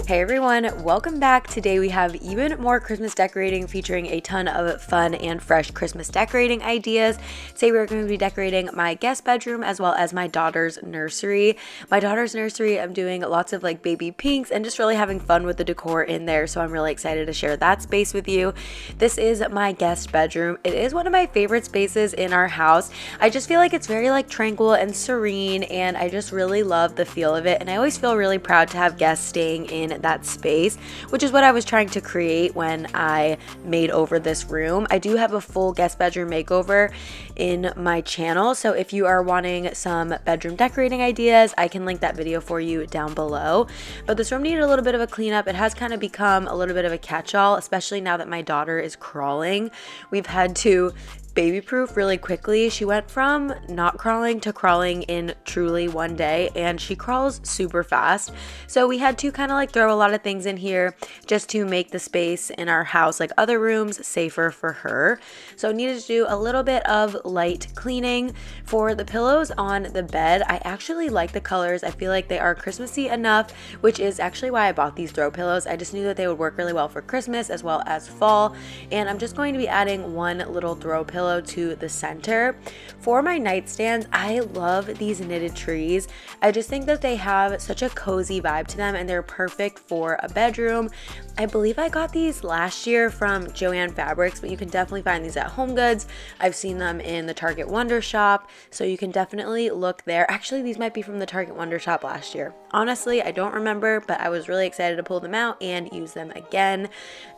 Hey everyone, welcome back. Today we have even more Christmas decorating featuring a ton of fun and fresh Christmas decorating ideas. Today we're going to be decorating my guest bedroom as well as my daughter's nursery. My daughter's nursery, I'm doing lots of like baby pinks and just really having fun with the decor in there, so I'm really excited to share that space with you. This is my guest bedroom. It is one of my favorite spaces in our house. I just feel like it's very like tranquil and serene, and I just really love the feel of it, and I always feel really proud to have guests staying in that space, which is what I was trying to create when I made over this room. I do have a full guest bedroom makeover in my channel, so if you are wanting some bedroom decorating ideas, I can link that video for you down below. But this room needed a little bit of a cleanup. It has kind of become a little bit of a catch-all, especially now that my daughter is crawling. We've had to baby proof really quickly. She went from not crawling to crawling in truly one day, and she crawls super fast. So we had to kind of like throw a lot of things in here just to make the space in our house, like other rooms, safer for her. So needed to do a little bit of light cleaning. For the pillows on the bed, I actually like the colors. I feel like they are Christmassy enough, which is actually why I bought these throw pillows. I just knew that they would work really well for Christmas as well as fall, and I'm just going to be adding one little throw pillow to the center. For my nightstands, I love these knitted trees. I just think that they have such a cozy vibe to them, and they're perfect for a bedroom. I believe I got these last year from Joann Fabrics, but you can definitely find these at HomeGoods. I've seen them in the Target Wonder Shop, so you can definitely look there. Actually, these might be from the Target Wonder Shop last year. Honestly, I don't remember, but I was really excited to pull them out and use them again,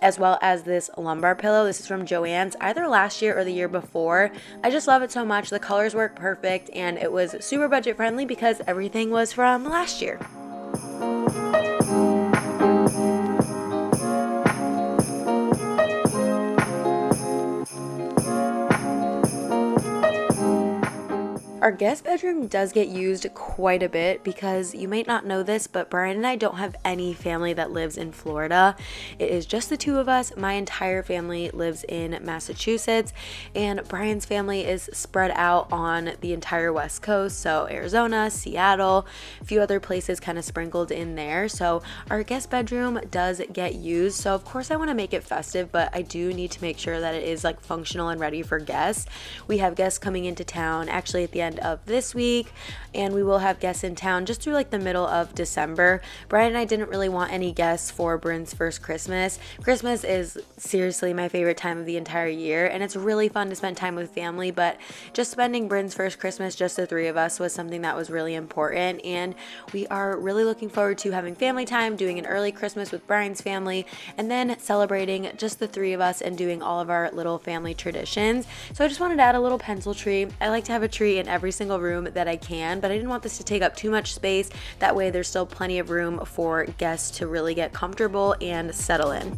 as well as this lumbar pillow. This is from Joann's, either last year or the year before. I just love it so much. The colors work perfect, and it was super budget friendly because everything was from last year. Our guest bedroom does get used quite a bit because you might not know this, but Brian and I don't have any family that lives in Florida. It is just the two of us. My entire family lives in Massachusetts, and Brian's family is spread out on the entire West Coast, so Arizona, Seattle, a few other places kind of sprinkled in there. So our guest bedroom does get used. So of course I want to make it festive, but I do need to make sure that it is like functional and ready for guests. We have guests coming into town actually at the end of this week, and we will have guests in town just through like the middle of December. Brian and I didn't really want any guests for Bryn's first Christmas. Christmas is seriously my favorite time of the entire year, and it's really fun to spend time with family, but just spending Bryn's first Christmas, just the three of us, was something that was really important, and we are really looking forward to having family time, doing an early Christmas with Brian's family, and then celebrating just the three of us and doing all of our little family traditions. So I just wanted to add a little pencil tree. I like to have a tree in every single room that I can, but I didn't want this to take up too much space. That way there's still plenty of room for guests to really get comfortable and settle in.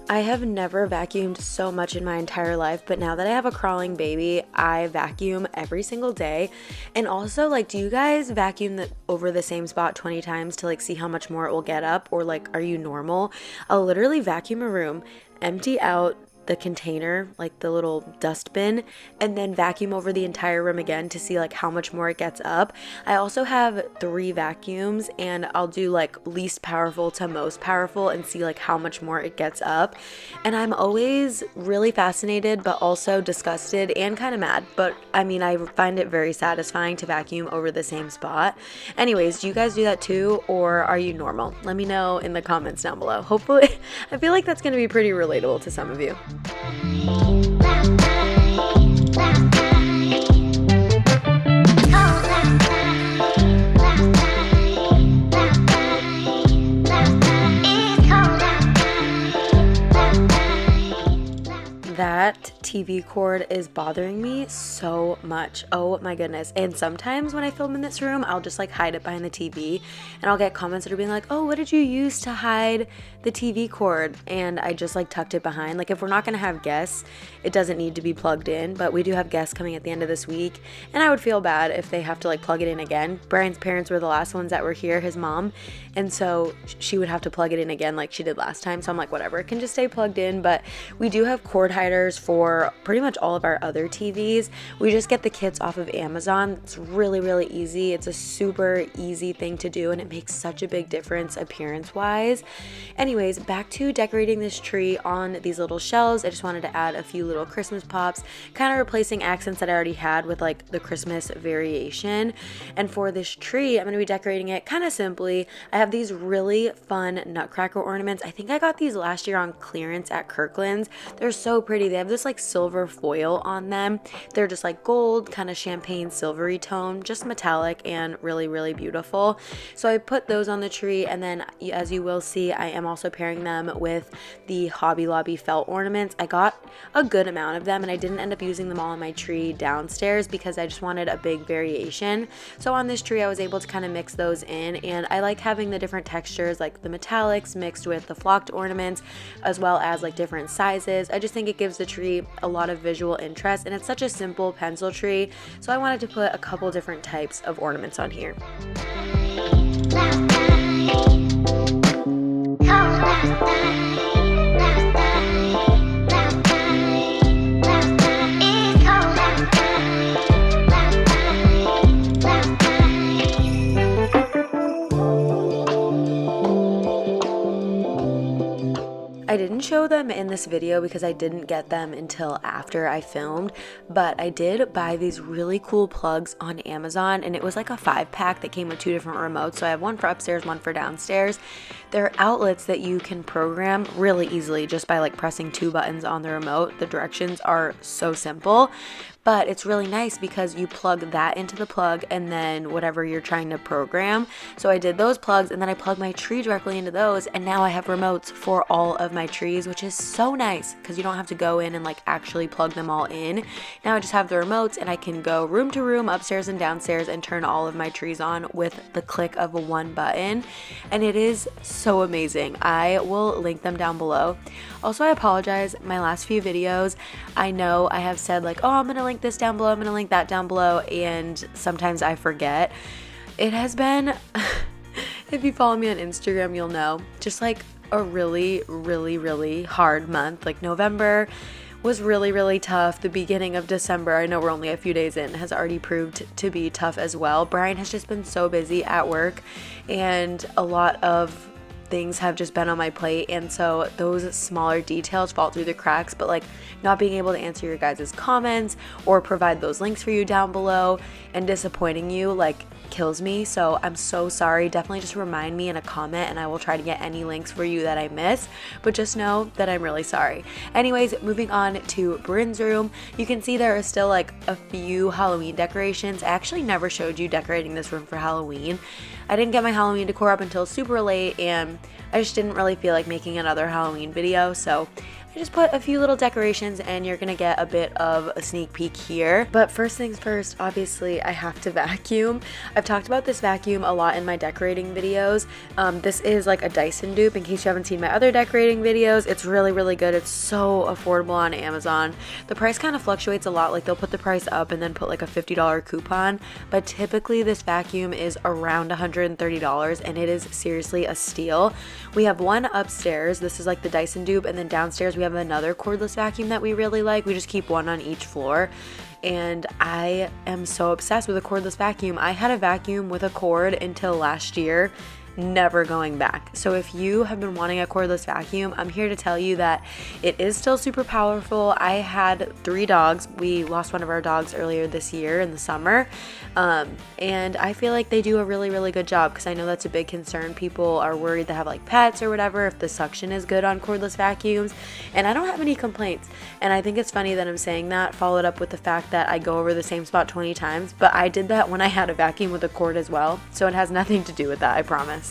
I have never vacuumed so much in my entire life, but now that I have a crawling baby, I vacuum every single day. And also, like, do you guys vacuum over the same spot 20 times to like see how much more it will get up, or like, are you normal? I'll literally vacuum a room, empty out the container, like the little dustbin, and then vacuum over the entire room again to see like how much more it gets up. I also have 3 vacuums, and I'll do like least powerful to most powerful and see like how much more it gets up. And I'm always really fascinated, but also disgusted and kind of mad. But I mean, I find it very satisfying to vacuum over the same spot. Anyways, do you guys do that too, or are you normal? Let me know in the comments down below. Hopefully, I feel like that's going to be pretty relatable to some of you. That that TV cord is bothering me so much. Oh my goodness. And sometimes when I film in this room, I'll just like hide it behind the TV and I'll get comments that are being like, oh, what did you use to hide the TV cord? And I just like tucked it behind. Like if we're not going to have guests, it doesn't need to be plugged in, but we do have guests coming at the end of this week. And I would feel bad if they have to like plug it in again. Brian's parents were the last ones that were here, his mom. And so she would have to plug it in again like she did last time. So I'm like, whatever, it can just stay plugged in. But we do have cord hiders for pretty much all of our other TVs. We just get the kits off of Amazon. It's really, really easy. It's a super easy thing to do and it makes such a big difference appearance wise. Anyways, back to decorating this tree on these little shelves. I just wanted to add a few little Christmas pops, kind of replacing accents that I already had with like the Christmas variation. And for this tree, I'm going to be decorating it kind of simply. I have these really fun nutcracker ornaments. I think I got these last year on clearance at Kirkland's. They're so pretty. They have this like silver foil on them. They're just like gold, kind of champagne silvery tone, just metallic and really, really beautiful. So I put those on the tree, and then as you will see, I am also pairing them with the Hobby Lobby felt ornaments. I got a good amount of them and I didn't end up using them all on my tree downstairs because I just wanted a big variation. So on this tree I was able to kind of mix those in, and I like having the different textures like the metallics mixed with the flocked ornaments as well as like different sizes. I just think it gives the tree a lot of visual interest, and it's such a simple pencil tree, so I wanted to put a couple different types of ornaments on here. I didn't show them in this video because I didn't get them until after I filmed, but I did buy these really cool plugs on Amazon, and it was like a 5-pack that came with 2 different remotes. So I have one for upstairs, one for downstairs. They're outlets that you can program really easily just by like pressing 2 buttons on the remote. The directions are so simple. But it's really nice because you plug that into the plug and then whatever you're trying to program. So I did those plugs and then I plugged my tree directly into those, and now I have remotes for all of my trees, which is so nice because you don't have to go in and like actually plug them all in. Now I just have the remotes and I can go room to room, upstairs and downstairs, and turn all of my trees on with the click of one button. And it is so amazing. I will link them down below. Also, I apologize, my last few videos, I know I have said like, oh, I'm gonna link this down below, I'm gonna link that down below, and sometimes I forget. It has been, if you follow me on Instagram, you'll know, just like a really, really, really hard month. Like November was really, really tough. The beginning of December, I know we're only a few days in, has already proved to be tough as well. Brian has just been so busy at work, and a lot of things have just been on my plate, and so those smaller details fall through the cracks. But like not being able to answer your guys' comments or provide those links for you down below and disappointing you like kills me. So I'm so sorry. Definitely just remind me in a comment and I will try to get any links for you that I miss, but just know that I'm really sorry. Anyways, moving on to Bryn's room, you can see there are still like a few Halloween decorations. I actually never showed you decorating this room for Halloween. I didn't get my Halloween decor up until super late, and I just didn't really feel like making another Halloween video, so I just put a few little decorations and you're gonna get a bit of a sneak peek here. But first things first, obviously I have to vacuum. I've talked about this vacuum a lot in my decorating videos. This is like a Dyson dupe, in case you haven't seen my other decorating videos. It's really, really good. It's so affordable on Amazon. The price kind of fluctuates a lot. Like they'll put the price up and then put like a $50 coupon, but typically this vacuum is around $130 and it is seriously a steal. We have one upstairs. This is like the Dyson dupe, and then downstairs we have another cordless vacuum that we really like. We just keep one on each floor, and I am so obsessed with a cordless vacuum. I had a vacuum with a cord until last year, never going back. So if you have been wanting a cordless vacuum, I'm here to tell you that it is still super powerful. I had 3 dogs. We lost one of our dogs earlier this year in the summer, and I feel like they do a really, really good job, because I know that's a big concern. People are worried to have like pets or whatever if the suction is good on cordless vacuums, and I don't have any complaints. And I think it's funny that I'm saying that, followed up with the fact that I go over the same spot 20 times, but I did that when I had a vacuum with a cord as well, so it has nothing to do with that, I promise.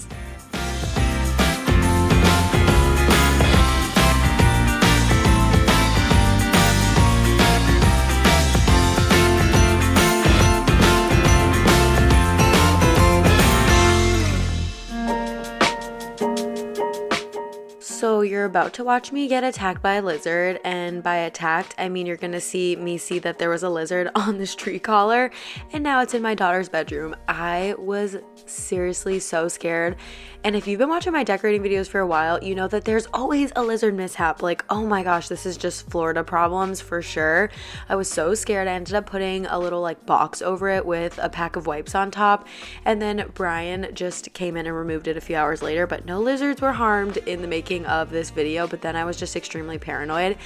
So you're about to watch me get attacked by a lizard, and by attacked, I mean you're gonna see me see that there was a lizard on this tree collar, and now it's in my daughter's bedroom. I was seriously so scared, and if you've been watching my decorating videos for a while, you know that there's always a lizard mishap. Like, oh my gosh, this is just Florida problems for sure. I was so scared. I ended up putting a little like box over it with a pack of wipes on top, and then Brian just came in and removed it a few hours later, but no lizards were harmed in the making of this video. But then I was just extremely paranoid.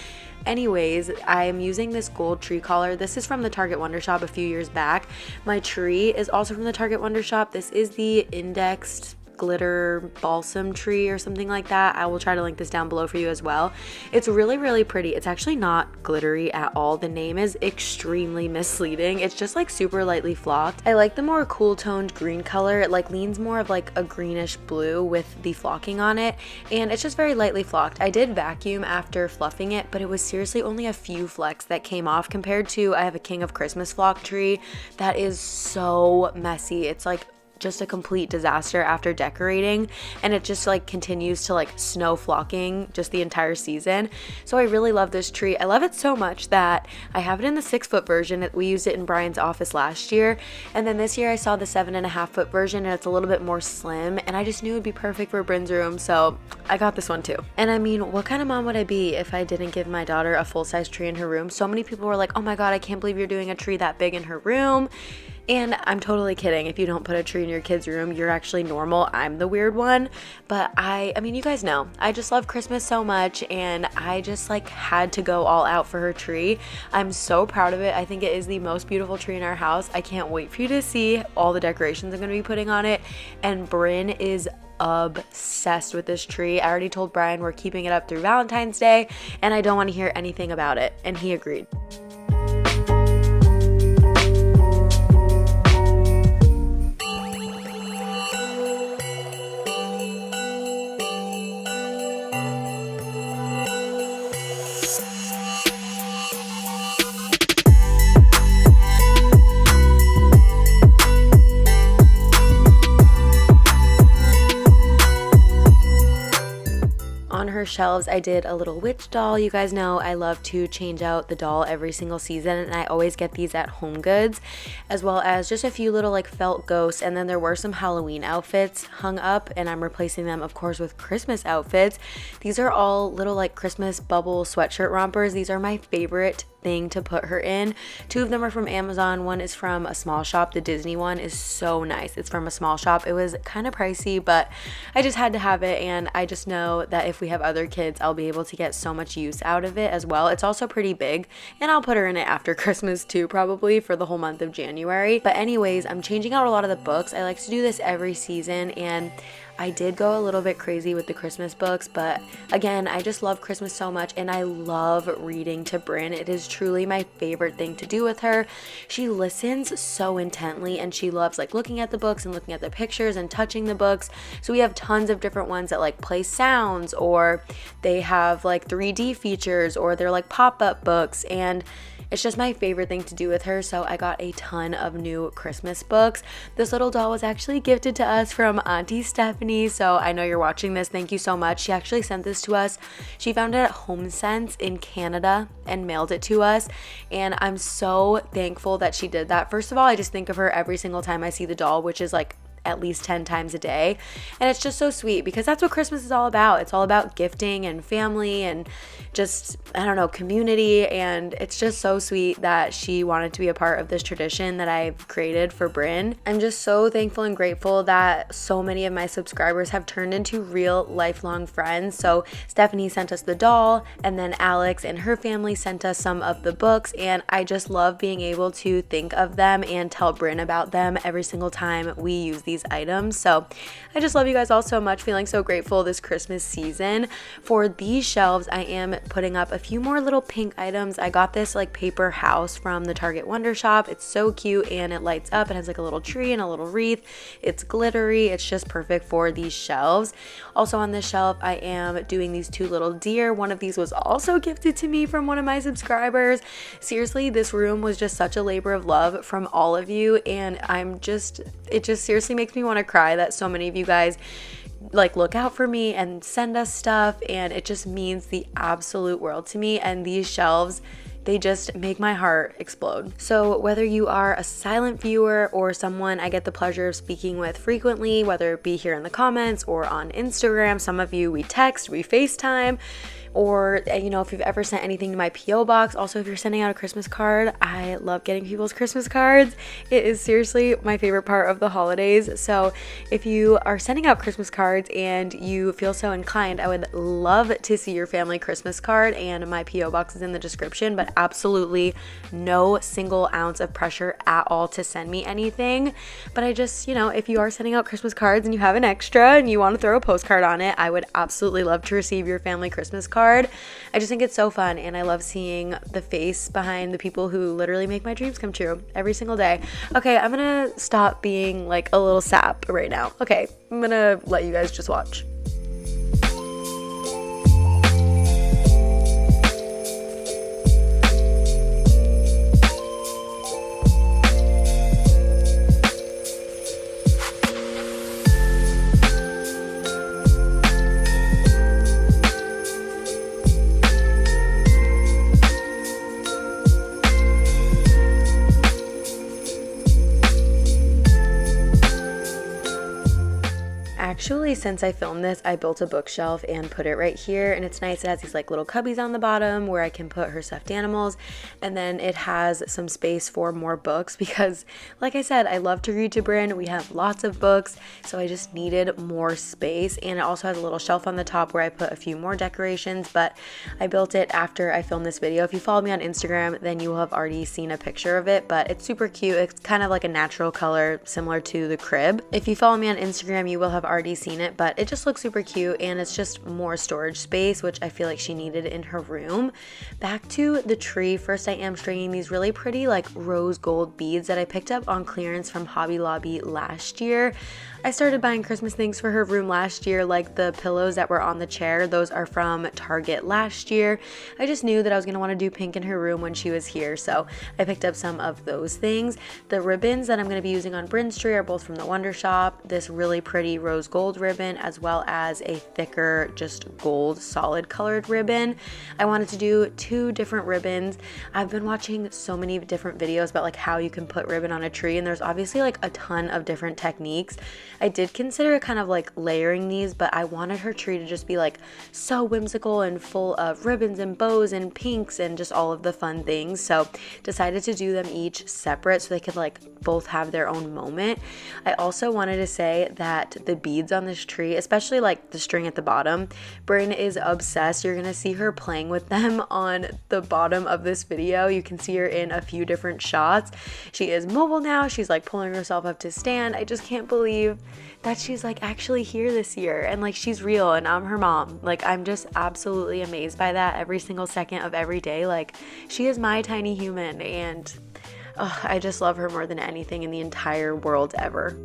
Anyways, I'm using this gold tree collar. This is from the Target Wonder Shop a few years back. My tree is also from the Target Wonder Shop. This is the indexed glitter balsam tree or something like that. I will try to link this down below for you as well. It's really, really pretty. It's actually not glittery at all. The name is extremely misleading. It's just like super lightly flocked. I like the more cool toned green color. It like leans more of like a greenish blue with the flocking on it, and it's just very lightly flocked. I did vacuum after fluffing it, but it was seriously only a few flecks that came off compared to I have a King of Christmas flock tree that is so messy. It's like just a complete disaster after decorating, and it just like continues to like snow flocking just the entire season. So I really love this tree. I love it so much that I have it in the 6-foot version. We used it in Brian's office last year, and then this year I saw the 7.5-foot version, and it's a little bit more slim, and I just knew it would be perfect for Bryn's room, so I got this one too. And I mean, what kind of mom would I be if I didn't give my daughter a full-size tree in her room? So many people were like, oh my god, I can't believe you're doing a tree that big in her room. And I'm totally kidding. If you don't put a tree in your kid's room, you're actually normal. I'm the weird one. But I mean, you guys know, I just love Christmas so much, and I just like had to go all out for her tree. I'm so proud of it. I think it is the most beautiful tree in our house. I can't wait for you to see all the decorations I'm going to be putting on it. And Bryn is obsessed with this tree. I already told Brian we're keeping it up through Valentine's Day, and I don't want to hear anything about it. And he agreed. On her shelves, I did a little witch doll. You guys know I love to change out the doll every single season, and I always get these at Home Goods, as well as just a few little like felt ghosts. And then there were some Halloween outfits hung up, and I'm replacing them of course with Christmas outfits. These are all little like Christmas bubble sweatshirt rompers. These are my favorite thing to put her in. 2 of them are from Amazon. One is from a small shop. The Disney one is so nice. It's from a small shop. It was kind of pricey, but I just had to have it, and I just know that if we have other kids, I'll be able to get so much use out of it as well. It's also pretty big, and I'll put her in it after Christmas too, probably for the whole month of January. But anyways, I'm changing out a lot of the books. I like to do this every season, and I did go a little bit crazy with the Christmas books, but again, I just love Christmas so much, and I love reading to Bryn. It is truly my favorite thing to do with her. She listens so intently, and she loves like looking at the books and looking at the pictures and touching the books. So we have tons of different ones that like play sounds, or they have like 3D features, or they're like pop-up books, and it's just my favorite thing to do with her. So I got a ton of new Christmas books. This little doll was actually gifted to us from Auntie Stephanie. So I know you're watching this. Thank you so much. She actually sent this to us. She found it at HomeSense in Canada and mailed it to us. And I'm so thankful that she did that. First of all, I just think of her every single time I see the doll, which is like at least 10 times a day. And it's just so sweet because that's what Christmas is all about. It's all about gifting and family and just, I don't know, community. And it's just so sweet that she wanted to be a part of this tradition that I've created for Bryn. I'm just so thankful and grateful that so many of my subscribers have turned into real lifelong friends. So Stephanie sent us the doll, and then Alex and her family sent us some of the books, and I just love being able to think of them and tell Bryn about them every single time we use these items. So I just love you guys all so much, feeling so grateful this Christmas season. For these shelves, I am putting up a few more little pink items. I got this like paper house from the Target Wonder Shop. It's so cute, and it lights up. It has like a little tree and a little wreath. It's glittery. It's just perfect for these shelves. Also on this shelf, I am doing these 2 little deer. One of these was also gifted to me from one of my subscribers. Seriously, this room was just such a labor of love from all of you, and it just seriously makes me want to cry that so many of you guys like look out for me and send us stuff, and it just means the absolute world to me. And these shelves, they just make my heart explode. So whether you are a silent viewer or someone I get the pleasure of speaking with frequently, whether it be here in the comments or on Instagram, some of you we text, we FaceTime, or you know, if you've ever sent anything to my PO box. Also, if you're sending out a Christmas card, I love getting people's Christmas cards. It is seriously my favorite part of the holidays. So if you are sending out Christmas cards and you feel so inclined, I would love to see your family Christmas card, and my PO box is in the description. But absolutely no single ounce of pressure at all to send me anything. But I just, you know, if you are sending out Christmas cards and you have an extra and you want to throw a postcard on it, I would absolutely love to receive your family Christmas card. I just think it's so fun, and I love seeing the face behind the people who literally make my dreams come true every single day. Okay, I'm gonna stop being like a little sap right now. Okay, I'm gonna let you guys just watch. Actually, since I filmed this, I built a bookshelf and put it right here, and it's nice. It has these like little cubbies on the bottom where I can put her stuffed animals, and then it has some space for more books because, like I said, I love to read to Bryn. We have lots of books, so I just needed more space. And it also has a little shelf on the top where I put a few more decorations, but I built it after I filmed this video. If you follow me on Instagram, then you will have already seen a picture of it, but it's super cute. It's kind of like a natural color similar to the crib. If you follow me on Instagram, you will have already seen it, but it just looks super cute, and it's just more storage space, which I feel like she needed in her room. Back to the tree. First, I am stringing these really pretty like rose gold beads that I picked up on clearance from Hobby Lobby last year. I started buying Christmas things for her room last year, like the pillows that were on the chair. Those are from Target last year. I just knew that I was going to want to do pink in her room when she was here, so I picked up some of those things. The ribbons that I'm going to be using on Bryn's tree are both from the Wonder Shop. This really pretty rose gold ribbon, as well as a thicker, just gold solid colored ribbon. I wanted to do 2 different ribbons. I've been watching so many different videos about like how you can put ribbon on a tree, and there's obviously like a ton of different techniques. I did consider kind of like layering these, but I wanted her tree to just be like so whimsical and full of ribbons and bows and pinks and just all of the fun things. So decided to do them each separate so they could like both have their own moment. I also wanted to say that the beads on this tree, especially like the string at the bottom, Bryn is obsessed. You're gonna see her playing with them on the bottom of this video. You can see her in a few different shots. She is mobile now. She's like pulling herself up to stand. I just can't believe that she's like actually here this year, and like she's real, and I'm her mom. Like I'm just absolutely amazed by that every single second of every day. Like she is my tiny human, and I just love her more than anything in the entire world ever.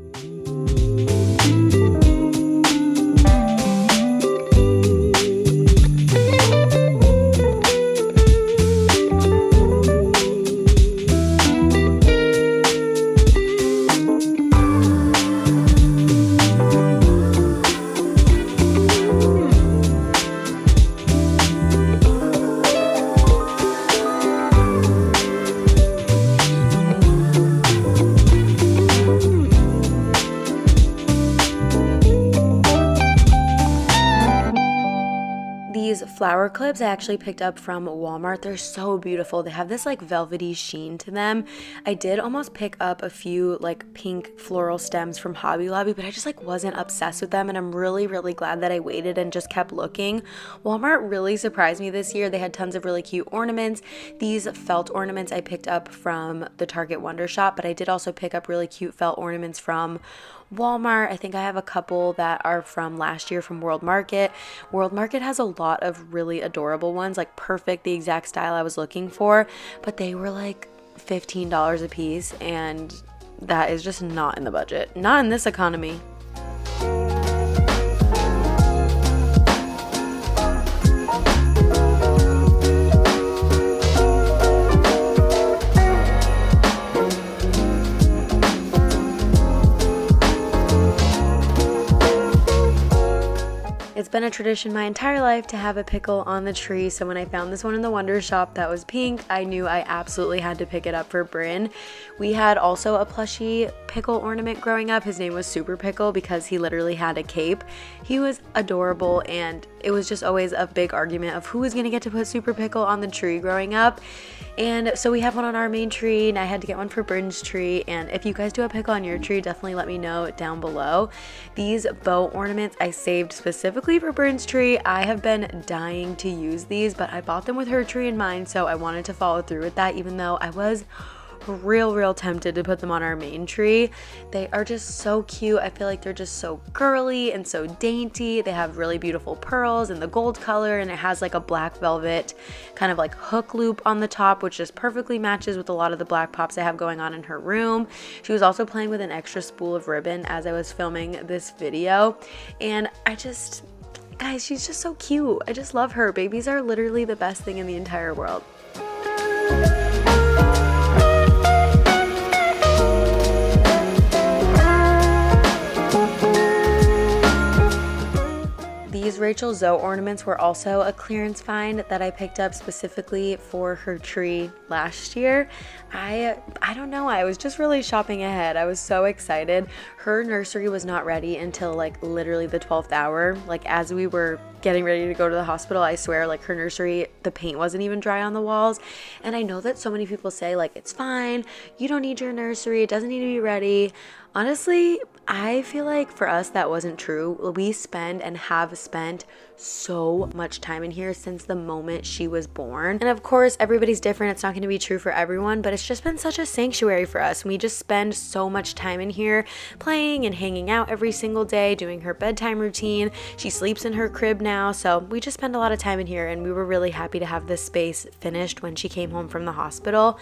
These flower clips I actually picked up from Walmart. They're so beautiful. They have this like velvety sheen to them. I did almost pick up a few like pink floral stems from Hobby Lobby, but I just like wasn't obsessed with them, and I'm really glad that I waited and just kept looking. Walmart really surprised me this year. They had tons of really cute ornaments. These felt ornaments I picked up from the Target Wonder Shop, but I did also pick up really cute felt ornaments from Walmart. I think I have a couple that are from last year from World Market. World Market has a lot of really adorable ones, like perfect, the exact style I was looking for, but they were like $15 a piece, and that is just not in the budget. Not in this economy. It's been a tradition my entire life to have a pickle on the tree, so when I found this one in the Wonder Shop that was pink, I knew I absolutely had to pick it up for Bryn. We had also a plushie pickle ornament growing up. His name was Super Pickle because he literally had a cape. He was adorable, and it was just always a big argument of who was going to get to put Super Pickle on the tree growing up. And so we have one on our main tree, and I had to get one for Bryn's tree. And if you guys do a pickle on your tree, definitely let me know down below. These bow ornaments I saved specifically for Bryn's tree. I have been dying to use these, but I bought them with her tree in mind, so I wanted to follow through with that, even though I was real tempted to put them on our main tree. They are just so cute. I feel like they're just so girly and so dainty. They have really beautiful pearls in the gold color, and it has like a black velvet kind of like hook loop on the top, which just perfectly matches with a lot of the black pops I have going on in her room. She was also playing with an extra spool of ribbon as I was filming this video, and guys, she's just so cute. I just love her. Babies are literally the best thing in the entire world. These Rachel Zoe ornaments were also a clearance find that I picked up specifically for her tree last year. I don't know, I was just really shopping ahead. I was so excited. Her nursery was not ready until like literally the 12th hour. Like as we were getting ready to go to the hospital, I swear, like her nursery, the paint wasn't even dry on the walls. And I know that so many people say like, it's fine, you don't need your nursery, it doesn't need to be ready. Honestly, I feel like for us that wasn't true. We spend and have spent so much time in here since the moment she was born. And of course, everybody's different. It's not going to be true for everyone, but it's just been such a sanctuary for us. We just spend so much time in here playing and hanging out every single day, doing her bedtime routine. She sleeps in her crib now, so we just spend a lot of time in here, and we were really happy to have this space finished when she came home from the hospital.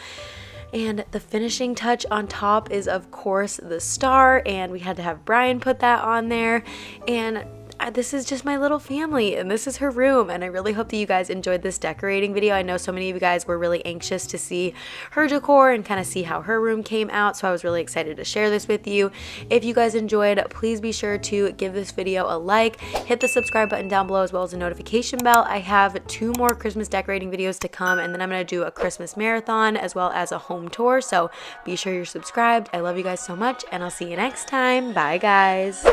And the finishing touch on top is of course the star, and we had to have Brian put that on there. And this is just my little family, and this is her room, and I really hope that you guys enjoyed this decorating video. I know so many of you guys were really anxious to see her decor and kind of see how her room came out, so I was really excited to share this with you. If you guys enjoyed, please be sure to give this video a like, hit the subscribe button down below as well as the notification bell. I have 2 more Christmas decorating videos to come, and then I'm going to do a Christmas marathon as well as a home tour, so be sure you're subscribed. I love you guys so much, and I'll see you next time. Bye guys.